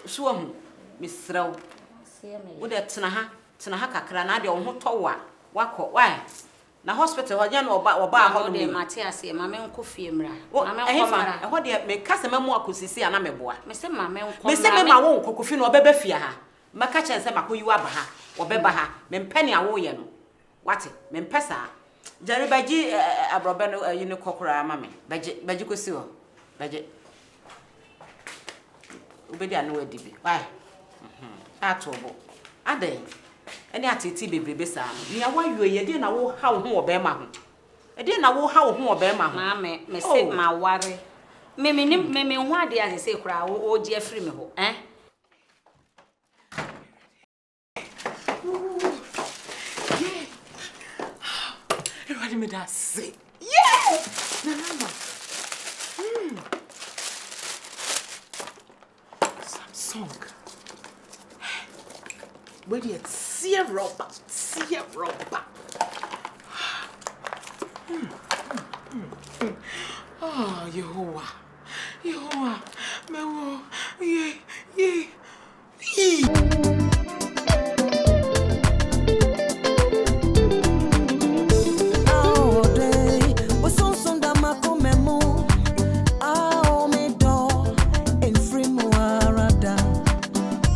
so hu misraw wo de tena ha kakra na de wo ho towa wakọ why na hospital ho nya na oba ho de Matias e ma me nko fie mra na me nko mra ho de me kasa mamu akosisi ana meboa me se ma me nko me se me ma wo nkokofi na obeba fie ha maka chen se makoyiwa aba ha obeba ha me mpene awo ye no wate me mpesa jare baji abrobe no yini kokora ama me baji kosi ho baji obedi anu adibi why atobo ade eni atiti bebrebe sa ni awayo ye de na wo ha wo ho obema ho ede na wo ha wo ho obema ho na me se ma ware me ho ade asese kura o je afiri me ho everybody me that say yeah na Samsung where do you see a rubber? Oh, Yehovah, me wo, yeah.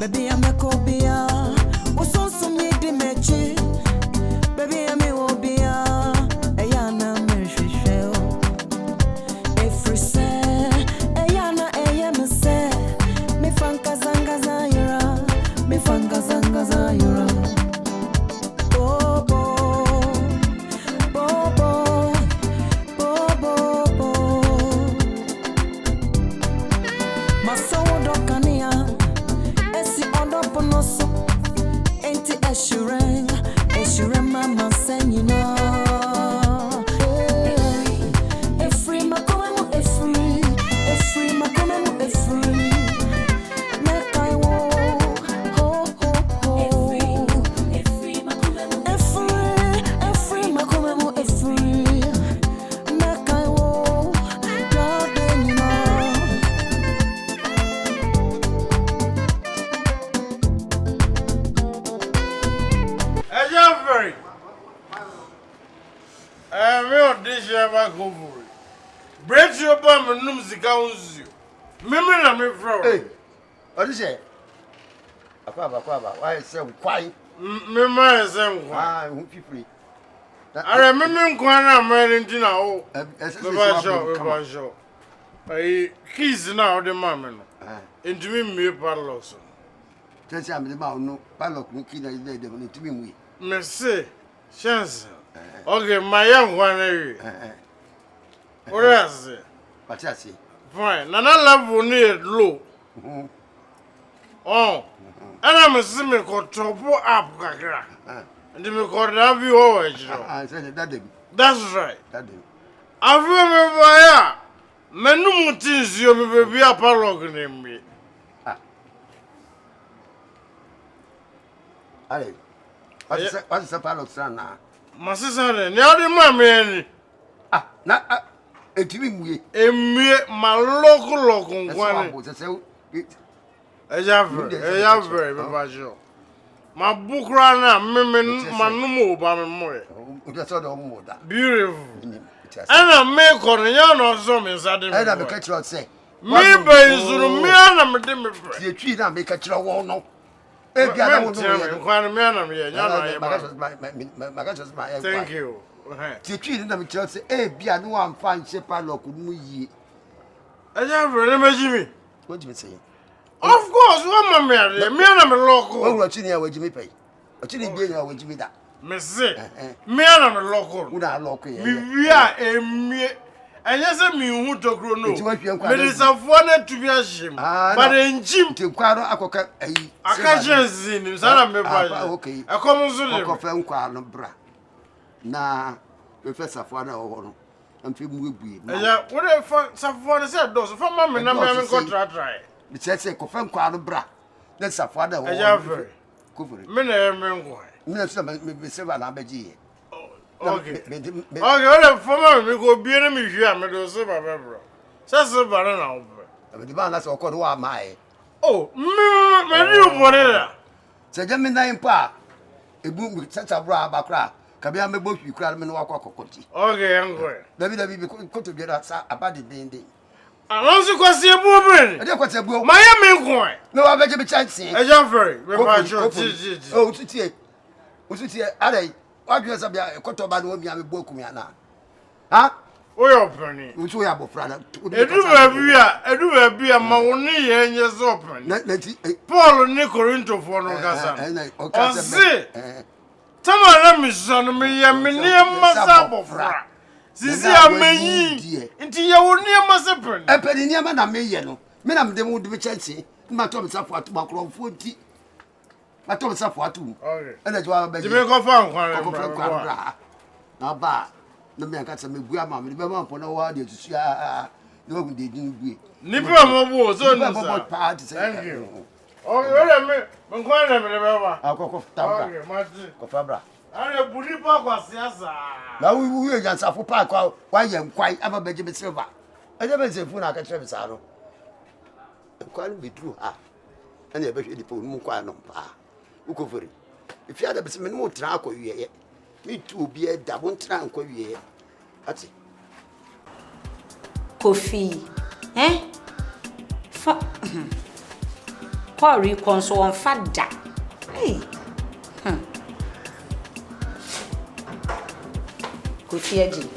Baby, I'm a copia. What's on some yidi mechi? Baby, I'm a wobia. Ayana Mershel. Every say, Ayana Ayama say. Me fanka zanga zayra. Me fanka zanga zayra. Masawo dokania. Assuring mama saying you know Efri makomemo Efri makomemo Efri make I wo ho Efri makomemo Efri makomemo Efri make I wo God you know Very. This year back over. Break your bum and music counts you. Remember na me from. Hey, what is it? Akwaba, why is so quiet? Remember some quiet. Who people? I remember Kwana Marintina. Oh, Baba show. I kiss now the mamma. Into me, Parlos. Tell me the man, no, Palok, Mukina is there, they will to me. Merci. Chance. Okay, my young one. What else? But I see. Fine. Nana love near low. Oh. And I'm a similar called Topo up, Kakra. And you called have you always. I said that. That's right. That I remember, Menu Mutins, you will be a parlog in me. Allez. What's the paradox now? My sister, now the mammy. Not a TV. A mere my local one. A very my book runner, Manumo, Bamamoy. That's all the more. Beautiful. And I make on a yarn or some inside the head of the catcher say. Maybe it's a man, I'm a dimmer. The tree that make a catcher wall no. Thank you. The tree that make say, eh, be a new one fine shepherd lock with me. I have remembered me. What do you say? Of course, one man, me and a local. Oh, what's in here with me pay? What's in here with me that? Missy, me and a local. Would I lock here? We are a mere. And yes, I mean, who to grow no. But it's a funny to be ashamed. But in Jim to Quaro, I can't see him. Okay, a common son of Bra. Nah, Professor Father or and people will be. Yeah, what if some father said those for mamma and I'm going to try. It says a confirm Quaro Bra. That's a father. I have very good. Minister, Miss Abaji. Okay. Okay, for me, go be enemy here. I'm going to say, Barbara. That's a banana. The man that's all called who am I? Oh, you bonera. Se jame nan pa ebu tata bro abakra ka bia mebo hwi kura me no wakwa kokoti. Okay, angwe. David bi ko to biara sa abade dende. Alonso kwasi ebu obere. E dey kwati ebu. Maya me nko. Me wa beje be chance. E Jeffrey, me ba jo. Oh, tutie. Usutie adai. Wadwe sa bia koto ba no bia me bo kumia na. Ha? Oyo pani. Usu ya bofra na. Edu ba bia ma woni ye nye so pani. Na ti Paul ni Korinto fo no kasa. Onse. Tama na mi so no me ye me ne masa bofra. Sisi ameyi. Nti ye woni masa pani. Epedi ni ma na me ye no. Me na me dem wo de chance. Ma to me safo atu makrofo nti. Ma to me safo atu. Okay. Ena jwa ba. Jime ko fa nkwan. Na ba. No me anka me bua ma me be ma mpo na wa de tusu a no hu de din bue nipa mo bo so nsa thank you oh yo me nkwan na me be ba akoko tabra okay mati ko fabra are buni pa kwa siasa na wu ye jansafo pa kwa ye nkwai aba beje be silver eje be sefu na ka kire be sa no nkwai be dru ha ene e be hwe dipo mu nkwai no pa ukofori ifia da be se me no tra akowie ye me tu obi e da bon tra akowie ati Kofi fa Kori konso on fada hey Kofi aji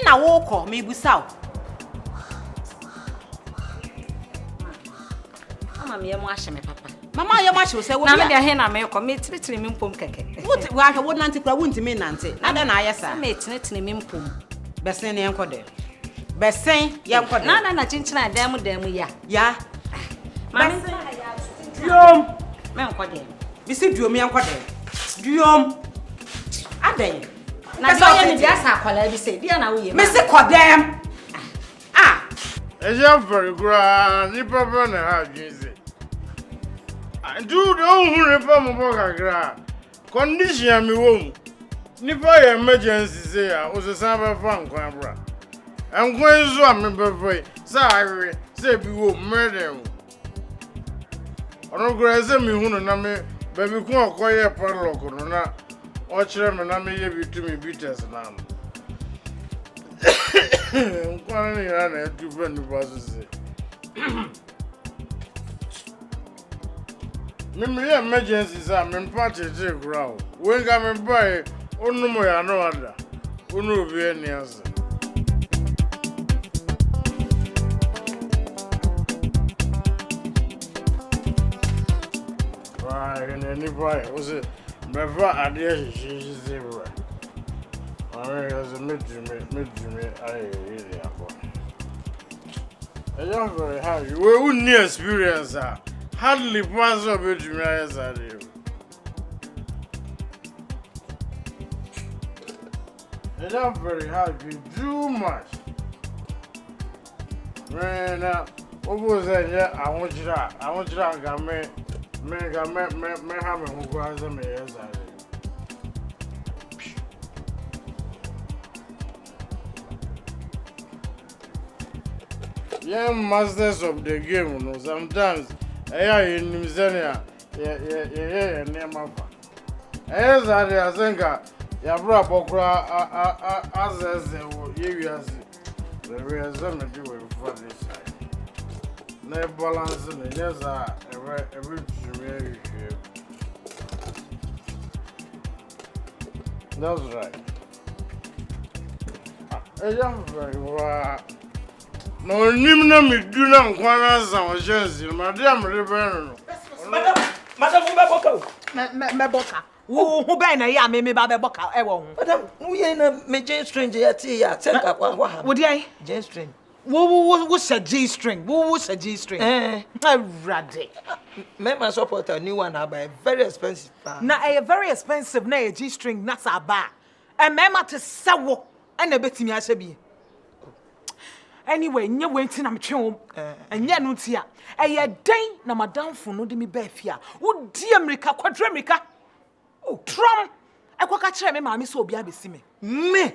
na woko me busaw mama me yemo ahye me papa mama yemo ahye se wo na me de he na me ko me tiritiri me mpom keke wuti wa hwe wo nante kura wunti me nante na da na ayesa me tiritiri me mpom besen ne enko de besen ye enko de na chinchina dam ya mama duom me enko de bi si duom ye enko de duom aden na so ye ni dia sa akwala bi se dia na wo ye me se kodem eja very grand ni papa na ha jinse do hu repa mo boka gra condition mi wo ni pa ye emergency say ya o se san ba fa nkwan bra nkwan zo am be foi sa awe se bi wo murder ono gra se mi hu no na me ba bi ku okoye parlock no na o chere me na me ye bi tu mi bites na am nkwan ni ya na tu fa ni ba so se me emergency sa me party je grow when ga me buy onu mo ya no ada onu obi eni asa right and anybody was it me va ade she zero I was me I really akọ I don't very hard we wouldn't need experience hardly pass up with me as I do. It's not very hard. You do much. Man, what was that? Yeah, I want you to get me have me who goes me as I do. Yeah, masters of the game, you know, sometimes. In Mizania, yeah, near my father. As I think, ya brought Bokra as you the reason to do it for this side. No balance in the yes, every that's right. A young very no nimna mi duna nkwana za o jenzi madam rebeno madam me boka wo hu be na ya me ba be boka e wo hu madam wo ye na me Jane strange ya ti ya tenka kwa ha wo di ai Jane strange What's a G string? What's a G string? Rade. Make my support a new one, buy very expensive. Na a very expensive na a G string na sa ba. And mema to sawo and a bit me as be. Anyway, you went in am chum and ya no tia. A day na madam for no de me befia. Wo di America quadremica. Oh, Trump. I kwa ka kire me ma me so obi abesi me. Me.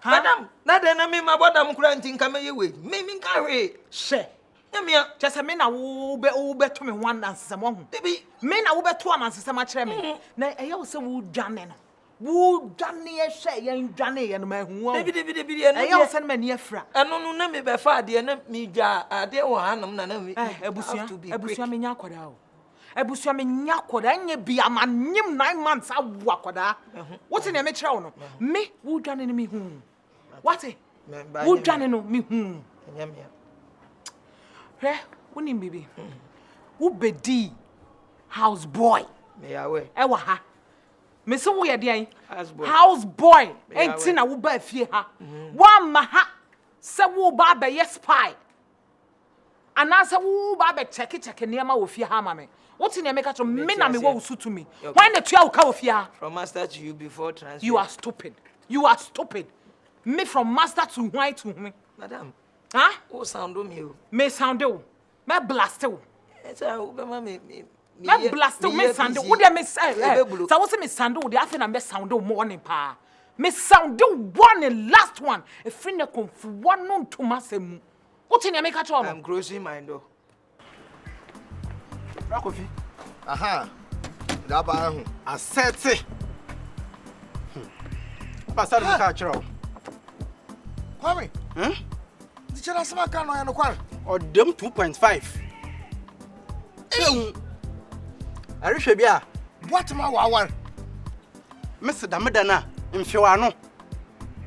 Madam, na de na me ma bodam kura ntin ka me ye we. Me carry. She. Nyamia, Just a me na wo be to me one dance some one. baby. Me na wo be to am ansema kire me. Na e ya wo se wo dwane no. Wo dwane ye hwe ye dwane ye no ma hu. Baby, E ya wo se me na afra. eno no na me be fa ade na me dwa ade wo hanom na me. Abusua me nya akoda o. Abusua me nya akoda nye bia ma nyim 9 months awu akoda. What na me kire wo no? Me wo dwane no me hu. What? Wo dwane no me hu. Nyamia. Hwe, woni bibi. Wo bedi house boy. Me yawe. Ewa ha. Me se wo ye de House boy. Enti na wo ba fie ha. Wa ma ha. Se wo ba be yes spy. Ana se wo ba be check niam wo fie ha ma me. What in make to me na me wo su to me. When the tua wo ka wo fie ha. From master to you before transfer. You are stupid. You are stupid. Me from master to why to me. Madam. Huh? Who sound me? Me sound o. Me blast o. It's a Obama me. Me blast o me sound o. Wo de me say. So what say me sound o, the after na me sound o morning pa. Me sound o one and last one. E free na konfu one no to masemu. What in make at all? I'm closing my door. Rakofi. Aha. Da ba hu. Asete. Pastor me ka chiro. Kwame. Di chira sama ka no ya no kware. Odem 2.5. Arihwe bia. What ma wa war? Mese da medana mfewano.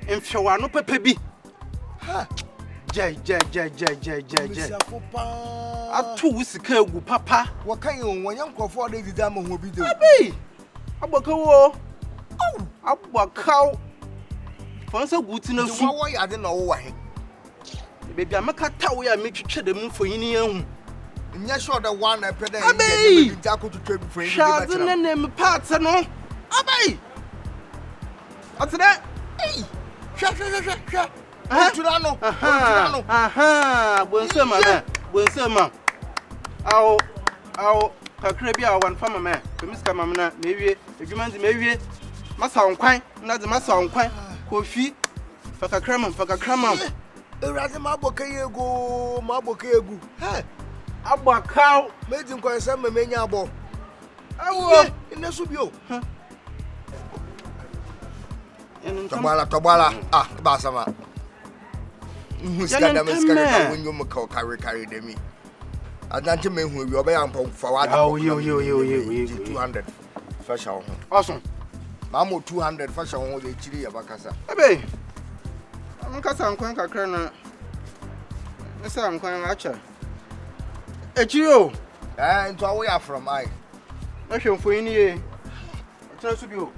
Mfewano pepe bi. Ha. Je. Misiafo pa. Atu wusika egu papa. Wo kan yi won yankofo de dida ma ho bi de. Abi. Aboka wo. Oh, aboka. Fansa guti na su. Wo ya de na wo wa he. Baby amaka tawo ya metwetwe de mu foyini ahu. Nya sure the one I pede Abi. in Jaco to trade for you. Shaz na nem part no. Abi. Atene. Hey. Sha. Turano. Aha. Bonsema na. Bonsema. Aw. Kakra bi a wan fama me. Kemiska mam na mewie. Edwuma nzi mewie. Masa onkwan. Na de masa onkwan. Kofi. Fakakra mam. Erazi maboka egu. Hey. Abakaw. Meji nko se memenya abo. Awo. Inesu bio. Tobala. Ba sama. Muska da meska da wonyo mka carry dem. Adante me hu wi oba ya mpa fa wa. Yo. 200 fashion ho. Awesome. Mamo 200 fashion ho de chiri ya bakasa. Ebe. Amkasa nkwan kakra na. Esa nkwan acha. Echiro. Into where from I. Ehwe mfo yin ye. Atena so bi o.